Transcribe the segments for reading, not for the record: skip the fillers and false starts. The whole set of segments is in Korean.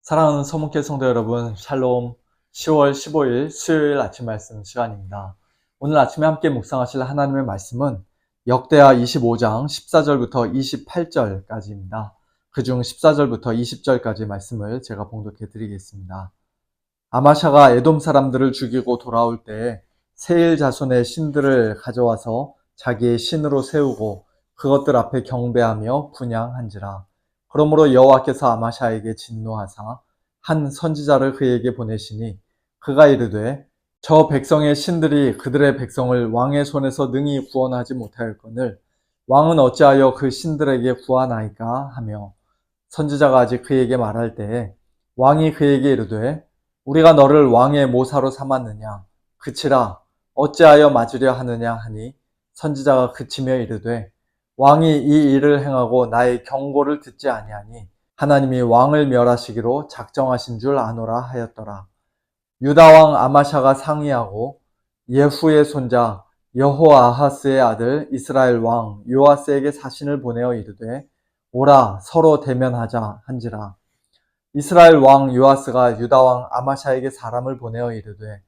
사랑하는 서문회 성도 여러분, 샬롬. 10월 15일 수요일 아침 말씀 시간입니다. 오늘 아침에 함께 묵상하실 하나님의 말씀은 역대하 25장 14절부터 28절까지입니다. 그중 14절부터 20절까지 말씀을 제가 봉독해 드리겠습니다. 아마샤가 에돔 사람들을 죽이고 돌아올 때 세일 자손의 신들을 가져와서 자기의 신으로 세우고 그것들 앞에 경배하며 분향한지라. 그러므로 여호와께서 아마샤에게 진노하사 한 선지자를 그에게 보내시니 그가 이르되 저 백성의 신들이 그들의 백성을 왕의 손에서 능히 구원하지 못하였거늘 왕은 어찌하여 그 신들에게 구하나이까 하며, 선지자가 아직 그에게 말할 때에 왕이 그에게 이르되 우리가 너를 왕의 모사로 삼았느냐, 그치라, 어찌하여 맞으려 하느냐 하니, 선지자가 그치며 이르되 왕이 이 일을 행하고 나의 경고를 듣지 아니하니 하나님이 왕을 멸하시기로 작정하신 줄 아노라 하였더라. 유다왕 아마샤가 상의하고 예후의 손자 여호아하스의 아들 이스라엘 왕 요아스에게 사신을 보내어 이르되 오라 서로 대면하자 한지라. 이스라엘 왕 요아스가 유다왕 아마샤에게 사람을 보내어 이르되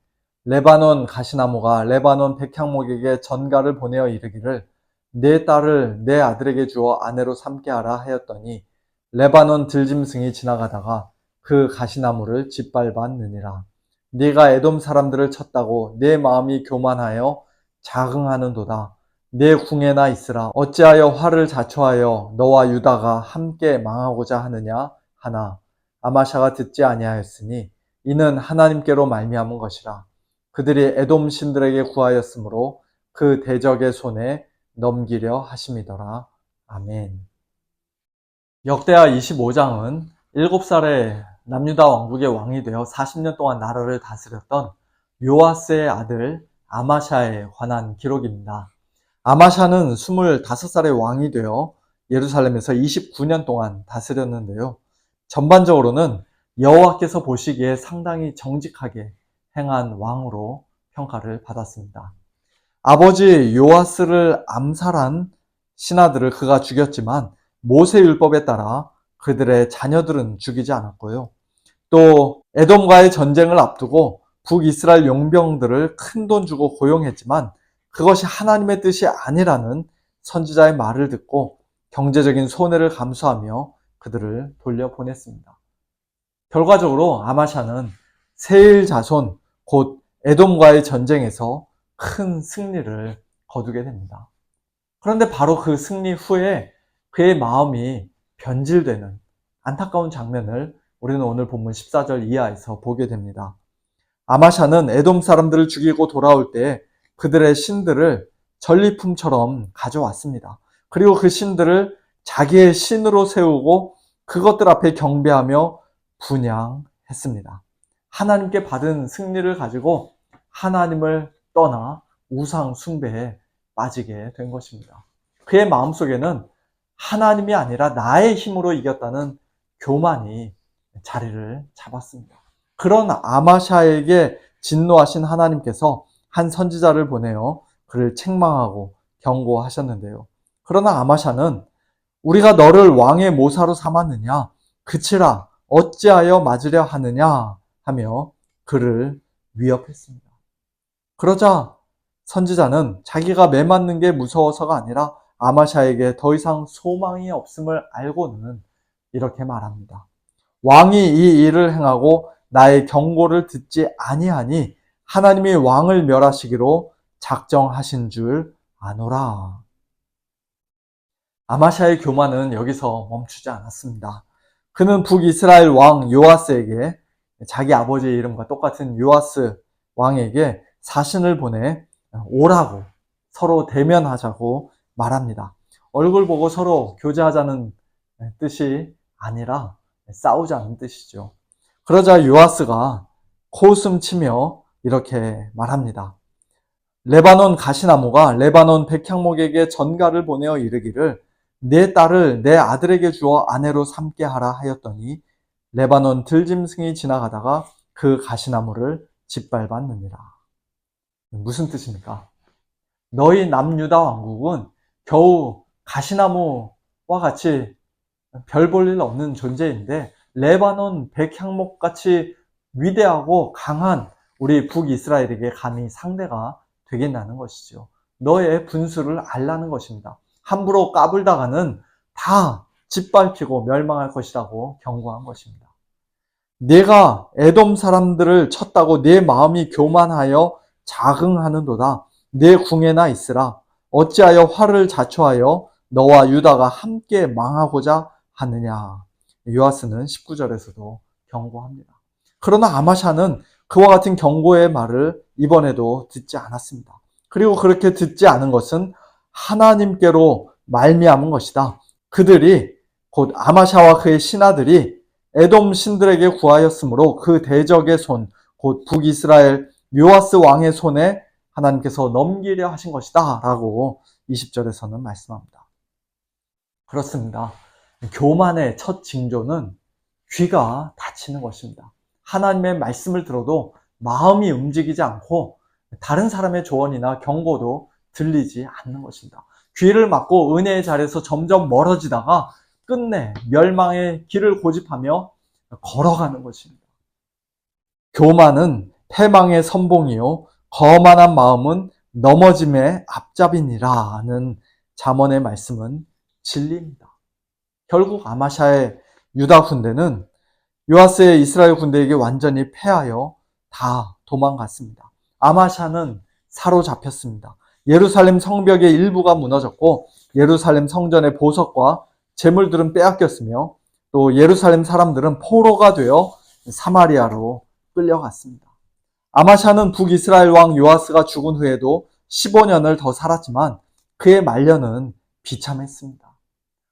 레바논 가시나무가 레바논 백향목에게 전가를 보내어 이르기를 내 딸을 내 아들에게 주어 아내로 삼게 하라 하였더니 레바논 들짐승이 지나가다가 그 가시나무를 짓밟았느니라. 네가 에돔 사람들을 쳤다고 내 마음이 교만하여 자긍하는도다. 내 궁에나 있으라. 어찌하여 화를 자초하여 너와 유다가 함께 망하고자 하느냐 하나, 아마샤가 듣지 아니하였으니 이는 하나님께로 말미암은 것이라. 그들이 에돔 신들에게 구하였으므로 그 대적의 손에 넘기려 하심이더라. 아멘. 역대하 25장은 7살에 남유다 왕국의 왕이 되어 40년 동안 나라를 다스렸던 요아스의 아들 아마샤에 관한 기록입니다. 아마샤는 25살의 왕이 되어 예루살렘에서 29년 동안 다스렸는데요. 전반적으로는 여호와께서 보시기에 상당히 정직하게 행한 왕으로 평가를 받았습니다. 아버지 요아스를 암살한 신하들을 그가 죽였지만 모세율법에 따라 그들의 자녀들은 죽이지 않았고요. 또 에돔과의 전쟁을 앞두고 북이스라엘 용병들을 큰돈 주고 고용했지만 그것이 하나님의 뜻이 아니라는 선지자의 말을 듣고 경제적인 손해를 감수하며 그들을 돌려보냈습니다. 결과적으로 아마샤는 세일 자손 곧 에돔과의 전쟁에서 큰 승리를 거두게 됩니다. 그런데 바로 그 승리 후에 그의 마음이 변질되는 안타까운 장면을 우리는 오늘 본문 14절 이하에서 보게 됩니다. 아마샤는 에돔 사람들을 죽이고 돌아올 때 그들의 신들을 전리품처럼 가져왔습니다. 그리고 그 신들을 자기의 신으로 세우고 그것들 앞에 경배하며 분향했습니다. 하나님께 받은 승리를 가지고 하나님을 떠나 우상 숭배에 빠지게 된 것입니다. 그의 마음속에는 하나님이 아니라 나의 힘으로 이겼다는 교만이 자리를 잡았습니다. 그런 아마샤에게 진노하신 하나님께서 한 선지자를 보내어 그를 책망하고 경고하셨는데요. 그러나 아마샤는 우리가 너를 왕의 모사로 삼았느냐, 그치라, 어찌하여 맞으려 하느냐 하며 그를 위협했습니다. 그러자 선지자는 자기가 매맞는 게 무서워서가 아니라 아마샤에게 더 이상 소망이 없음을 알고는 이렇게 말합니다. 왕이 이 일을 행하고 나의 경고를 듣지 아니하니 하나님이 왕을 멸하시기로 작정하신 줄 아노라. 아마샤의 교만은 여기서 멈추지 않았습니다. 그는 북이스라엘 왕 요아스에게, 자기 아버지의 이름과 똑같은 요아스 왕에게 사신을 보내 오라고, 서로 대면하자고 말합니다. 얼굴 보고 서로 교제하자는 뜻이 아니라 싸우자는 뜻이죠. 그러자 요아스가 코웃음 치며 이렇게 말합니다. 레바논 가시나무가 레바논 백향목에게 전가를 보내어 이르기를 내 딸을 내 아들에게 주어 아내로 삼게 하라 하였더니 레바논 들짐승이 지나가다가 그 가시나무를 짓밟았느니라. 무슨 뜻입니까? 너희 남유다 왕국은 겨우 가시나무와 같이 별 볼 일 없는 존재인데 레바논 백향목같이 위대하고 강한 우리 북이스라엘에게 감히 상대가 되겠냐는 것이죠. 너의 분수를 알라는 것입니다. 함부로 까불다가는 다 짓밟히고 멸망할 것이라고 경고한 것입니다. 내가 에돔 사람들을 쳤다고 내 마음이 교만하여 자긍하는도다. 내 궁에나 있으라. 어찌하여 화를 자초하여 너와 유다가 함께 망하고자 하느냐. 요아스는 19절에서도 경고합니다. 그러나 아마샤는 그와 같은 경고의 말을 이번에도 듣지 않았습니다. 그리고 그렇게 듣지 않은 것은 하나님께로 말미암은 것이다. 그들이 곧 아마샤와 그의 신하들이 에돔 신들에게 구하였으므로 그 대적의 손, 곧 북이스라엘 요아스 왕의 손에 하나님께서 넘기려 하신 것이다 라고 20절에서는 말씀합니다. 그렇습니다. 교만의 첫 징조는 귀가 닫히는 것입니다. 하나님의 말씀을 들어도 마음이 움직이지 않고 다른 사람의 조언이나 경고도 들리지 않는 것입니다. 귀를 막고 은혜의 자리에서 점점 멀어지다가 끝내 멸망의 길을 고집하며 걸어가는 것입니다. 교만은 패망의 선봉이요 거만한 마음은 넘어짐의 앞잡이니라는 잠언의 말씀은 진리입니다. 결국 아마샤의 유다 군대는 요아스의 이스라엘 군대에게 완전히 패하여 다 도망갔습니다. 아마샤는 사로잡혔습니다. 예루살렘 성벽의 일부가 무너졌고 예루살렘 성전의 보석과 재물들은 빼앗겼으며 또 예루살렘 사람들은 포로가 되어 사마리아로 끌려갔습니다. 아마샤는 북이스라엘 왕 요아스가 죽은 후에도 15년을 더 살았지만 그의 말년은 비참했습니다.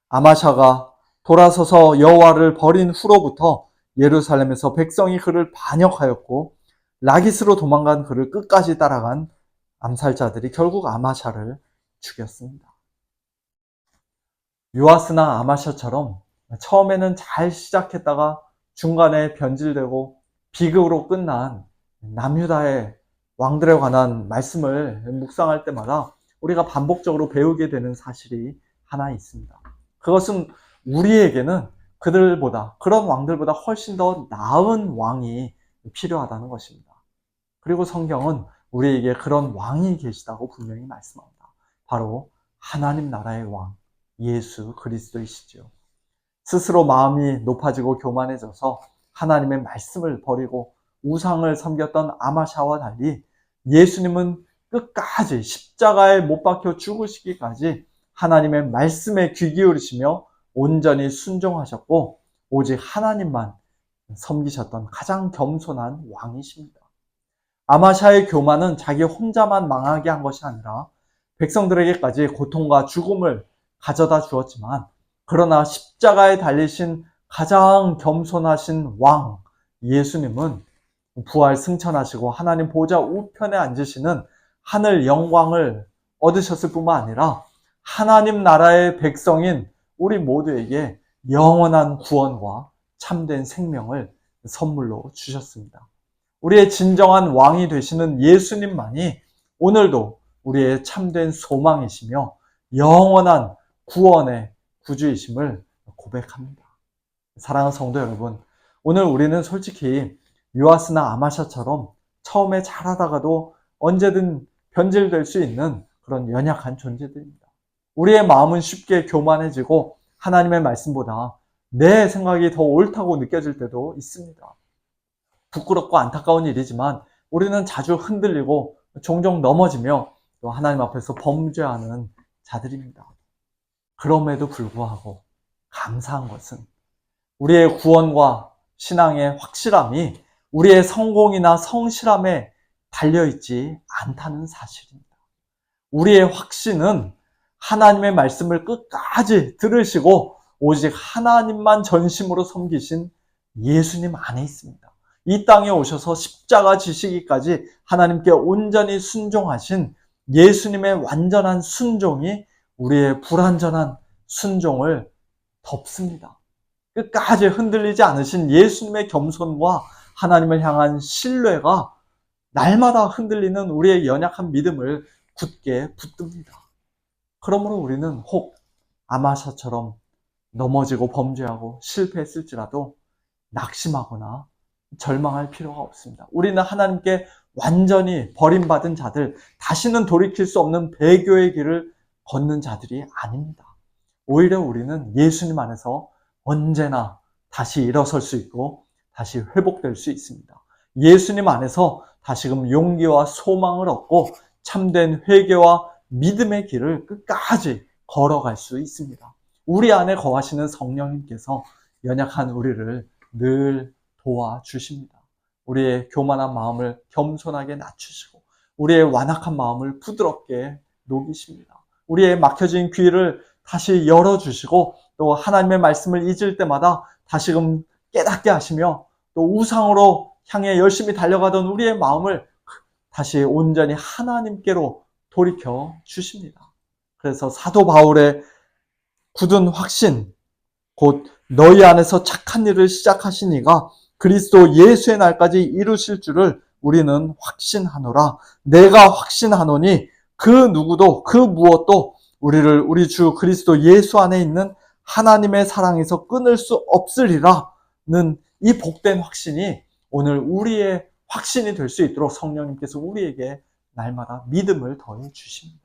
아마샤가 돌아서서 여호와를 버린 후로부터 예루살렘에서 백성이 그를 반역하였고 라기스로 도망간 그를 끝까지 따라간 암살자들이 결국 아마샤를 죽였습니다. 요아스나 아마샤처럼 처음에는 잘 시작했다가 중간에 변질되고 비극으로 끝난 남유다의 왕들에 관한 말씀을 묵상할 때마다 우리가 반복적으로 배우게 되는 사실이 하나 있습니다. 그것은 우리에게는 그런 왕들보다 훨씬 더 나은 왕이 필요하다는 것입니다. 그리고 성경은 우리에게 그런 왕이 계시다고 분명히 말씀합니다. 바로 하나님 나라의 왕, 예수 그리스도이시죠. 스스로 마음이 높아지고 교만해져서 하나님의 말씀을 버리고 우상을 섬겼던 아마샤와 달리 예수님은 끝까지 십자가에 못 박혀 죽으시기까지 하나님의 말씀에 귀 기울이시며 온전히 순종하셨고 오직 하나님만 섬기셨던 가장 겸손한 왕이십니다. 아마샤의 교만은 자기 혼자만 망하게 한 것이 아니라 백성들에게까지 고통과 죽음을 가져다 주었지만 그러나 십자가에 달리신 가장 겸손하신 왕 예수님은 부활 승천하시고 하나님 보좌 우편에 앉으시는 하늘 영광을 얻으셨을 뿐만 아니라 하나님 나라의 백성인 우리 모두에게 영원한 구원과 참된 생명을 선물로 주셨습니다. 우리의 진정한 왕이 되시는 예수님만이 오늘도 우리의 참된 소망이시며 영원한 구원의 구주이심을 고백합니다. 사랑하는 성도 여러분, 오늘 우리는 솔직히 요아스나 아마샤처럼 처음에 잘하다가도 언제든 변질될 수 있는 그런 연약한 존재들입니다. 우리의 마음은 쉽게 교만해지고 하나님의 말씀보다 내 생각이 더 옳다고 느껴질 때도 있습니다. 부끄럽고 안타까운 일이지만 우리는 자주 흔들리고 종종 넘어지며 또 하나님 앞에서 범죄하는 자들입니다. 그럼에도 불구하고 감사한 것은 우리의 구원과 신앙의 확실함이 우리의 성공이나 성실함에 달려있지 않다는 사실입니다. 우리의 확신은 하나님의 말씀을 끝까지 들으시고 오직 하나님만 전심으로 섬기신 예수님 안에 있습니다. 이 땅에 오셔서 십자가 지시기까지 하나님께 온전히 순종하신 예수님의 완전한 순종이 우리의 불완전한 순종을 덮습니다. 끝까지 흔들리지 않으신 예수님의 겸손과 하나님을 향한 신뢰가 날마다 흔들리는 우리의 연약한 믿음을 굳게 붙듭니다. 그러므로 우리는 혹 아마샤처럼 넘어지고 범죄하고 실패했을지라도 낙심하거나 절망할 필요가 없습니다. 우리는 하나님께 완전히 버림받은 자들, 다시는 돌이킬 수 없는 배교의 길을 걷는 자들이 아닙니다. 오히려 우리는 예수님 안에서 언제나 다시 일어설 수 있고 다시 회복될 수 있습니다. 예수님 안에서 다시금 용기와 소망을 얻고 참된 회개와 믿음의 길을 끝까지 걸어갈 수 있습니다. 우리 안에 거하시는 성령님께서 연약한 우리를 늘 도와주십니다. 우리의 교만한 마음을 겸손하게 낮추시고 우리의 완악한 마음을 부드럽게 녹이십니다. 우리의 막혀진 귀를 다시 열어주시고 또 하나님의 말씀을 잊을 때마다 다시금 깨닫게 하시며 또 우상으로 향해 열심히 달려가던 우리의 마음을 다시 온전히 하나님께로 돌이켜 주십니다. 그래서 사도 바울의 굳은 확신, 곧 너희 안에서 착한 일을 시작하신 이가 그리스도 예수의 날까지 이루실 줄을 우리는 확신하노라. 내가 확신하노니 그 누구도 그 무엇도 우리를 우리 주 그리스도 예수 안에 있는 하나님의 사랑에서 끊을 수 없으리라는 이 복된 확신이 오늘 우리의 확신이 될 수 있도록 성령님께서 우리에게 날마다 믿음을 더해 주십니다.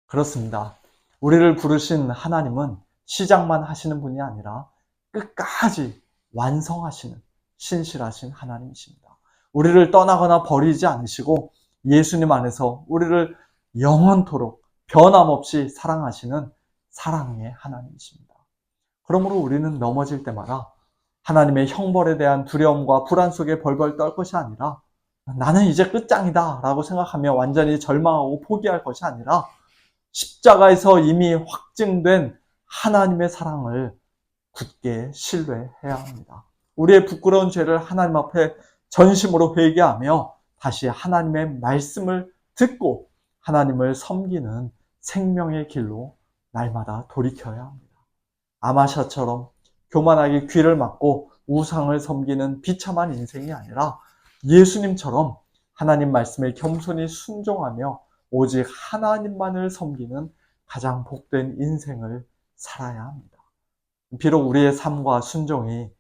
그렇습니다. 우리를 부르신 하나님은 시작만 하시는 분이 아니라 끝까지 완성하시는 신실하신 하나님이십니다. 우리를 떠나거나 버리지 않으시고 예수님 안에서 우리를 영원토록 변함없이 사랑하시는 사랑의 하나님이십니다. 그러므로 우리는 넘어질 때마다 하나님의 형벌에 대한 두려움과 불안 속에 벌벌 떨 것이 아니라 나는 이제 끝장이다 라고 생각하며 완전히 절망하고 포기할 것이 아니라 십자가에서 이미 확증된 하나님의 사랑을 굳게 신뢰해야 합니다. 우리의 부끄러운 죄를 하나님 앞에 전심으로 회개하며 다시 하나님의 말씀을 듣고 하나님을 섬기는 생명의 길로 날마다 돌이켜야 합니다. 아마샤처럼 교만하게 귀를 막고 우상을 섬기는 비참한 인생이 아니라 예수님처럼 하나님 말씀에 겸손히 순종하며 오직 하나님만을 섬기는 가장 복된 인생을 살아야 합니다. 비록 우리의 삶과 순종이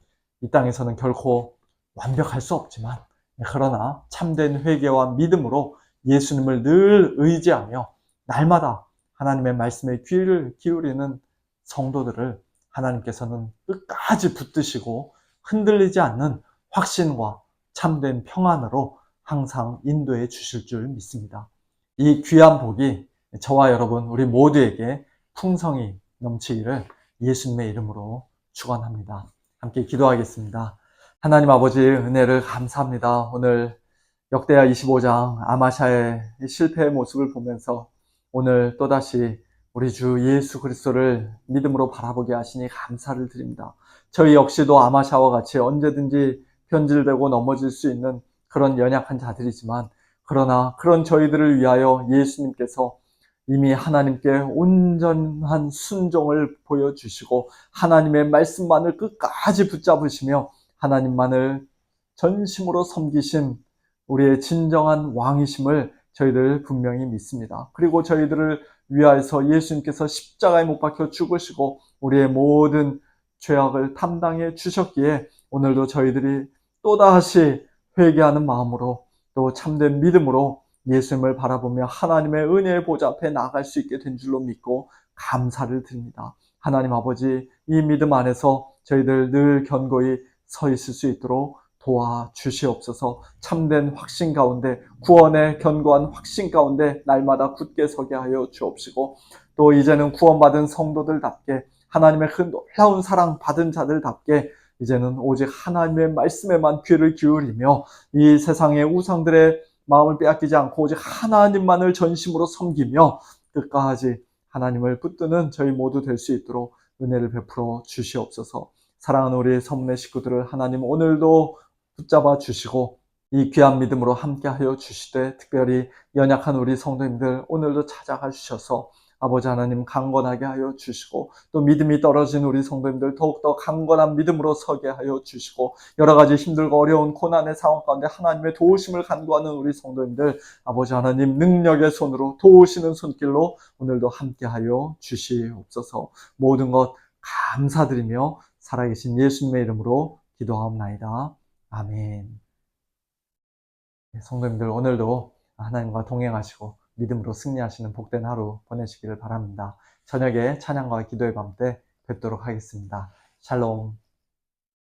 이 땅에서는 결코 완벽할 수 없지만 그러나 참된 회개와 믿음으로 예수님을 늘 의지하며 날마다 하나님의 말씀에 귀를 기울이는 성도들을 하나님께서는 끝까지 붙드시고 흔들리지 않는 확신과 참된 평안으로 항상 인도해 주실 줄 믿습니다. 이 귀한 복이 저와 여러분 우리 모두에게 풍성히 넘치기를 예수님의 이름으로 축원합니다. 함께 기도하겠습니다. 하나님 아버지의 은혜를 감사합니다. 오늘 역대하 25장 아마샤의 실패의 모습을 보면서 오늘 또다시 우리 주 예수 그리스도를 믿음으로 바라보게 하시니 감사를 드립니다. 저희 역시도 아마샤와 같이 언제든지 변질되고 넘어질 수 있는 그런 연약한 자들이지만 그러나 그런 저희들을 위하여 예수님께서 이미 하나님께 온전한 순종을 보여주시고 하나님의 말씀만을 끝까지 붙잡으시며 하나님만을 전심으로 섬기신 우리의 진정한 왕이심을 저희들 분명히 믿습니다. 그리고 저희들을 위하여서 예수님께서 십자가에 못 박혀 죽으시고 우리의 모든 죄악을 담당해 주셨기에 오늘도 저희들이 또다시 회개하는 마음으로 또 참된 믿음으로 예수님을 바라보며 하나님의 은혜의 보좌 앞에 나아갈 수 있게 된 줄로 믿고 감사를 드립니다. 하나님 아버지, 이 믿음 안에서 저희들 늘 견고히 서 있을 수 있도록 도와주시옵소서. 참된 확신 가운데, 구원의 견고한 확신 가운데 날마다 굳게 서게 하여 주옵시고 또 이제는 구원받은 성도들답게 하나님의 그 놀라운 사랑 받은 자들답게 이제는 오직 하나님의 말씀에만 귀를 기울이며 이 세상의 우상들의 마음을 빼앗기지 않고 오직 하나님만을 전심으로 섬기며 끝까지 하나님을 붙드는 저희 모두 될 수 있도록 은혜를 베풀어 주시옵소서. 사랑하는 우리 성문의 식구들을 하나님 오늘도 붙잡아 주시고 이 귀한 믿음으로 함께하여 주시되 특별히 연약한 우리 성도님들 오늘도 찾아가 주셔서 아버지 하나님 강건하게 하여 주시고 또 믿음이 떨어진 우리 성도님들 더욱더 강건한 믿음으로 서게 하여 주시고 여러 가지 힘들고 어려운 고난의 상황 가운데 하나님의 도우심을 간구하는 우리 성도님들 아버지 하나님 능력의 손으로 도우시는 손길로 오늘도 함께하여 주시옵소서. 모든 것 감사드리며 살아계신 예수님의 이름으로 기도하옵나이다. 아멘. 네, 성도님들 오늘도 하나님과 동행하시고 믿음으로 승리하시는 복된 하루 보내시기를 바랍니다. 저녁에 찬양과 기도의 밤 때 뵙도록 하겠습니다. 샬롬.